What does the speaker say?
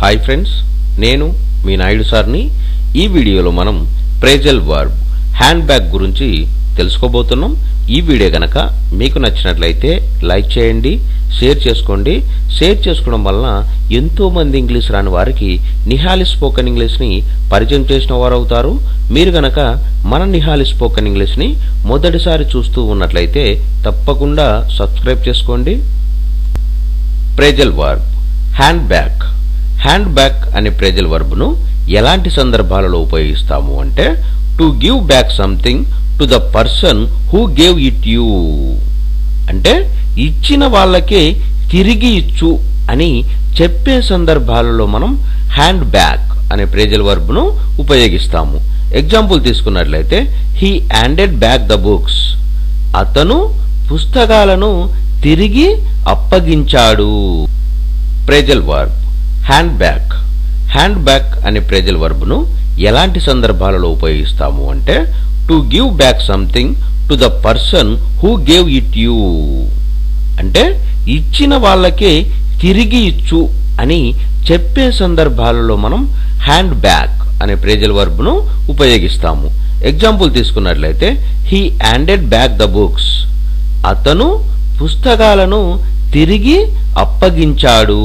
Hi friends, నేను మీ నాయుడు సార్ని. ఈ వీడియోలో మనం ప్రేజల్ వర్బ్ హ్యాండ్ బ్యాగ్ గురించి తెలుసుకోబోతున్నాం. ఈ వీడియో గనక మీకు నచ్చినట్లయితే లైక్ చేయండి, షేర్ చేసుకోండి. షేర్ చేసుకోవడం వలన ఎంతో మంది ఇంగ్లీష్ రాని వారికి నిహాలి స్పోకెన్ ఇంగ్లీష్ని పరిచయం చేసిన వారు అవుతారు. మీరు గనక మన నిహాలి స్పోకెన్ ఇంగ్లీష్ని మొదటిసారి చూస్తూ ఉన్నట్లయితే తప్పకుండా సబ్స్క్రైబ్ చేసుకోండి. Phrasal verb hand bag. Hand back అనే ప్రేజల్ వర్బ్ను ఎలాంటి సందర్భాలలో ఉపయోగిస్తాము అంటే, to give back something to the person who gave it you, అంటే ఇచ్చిన వాళ్ళకే తిరిగి ఇచ్చు అని చెప్పే సందర్భాలలో మనం హ్యాండ్ బ్యాక్ అనే ప్రేజల్ వర్బ్ను ఉపయోగిస్తాము. ఎగ్జాంపుల్ తీసుకున్నట్లయితే, he handed back the books, అతను పుస్తకాలను తిరిగి అప్పగించాడు. Phrasal verb hand back. Hand back అనే ప్రేజల్ వర్బ్ను ఎలాంటి సందర్భాలలో ఉపయోగిస్తాము అంటే, to give back something to the person who gave it you, అంటే ఇచ్చిన వాళ్ళకే తిరిగి ఇచ్చు అని చెప్పే సందర్భాలలో మనం హ్యాండ్ బ్యాక్ అనే ప్రేజల్ వర్బ్ను ఉపయోగిస్తాము. ఎగ్జాంపుల్ తీసుకున్నట్లయితే, he handed back the books, అతను పుస్తకాలను తిరిగి అప్పగించాడు.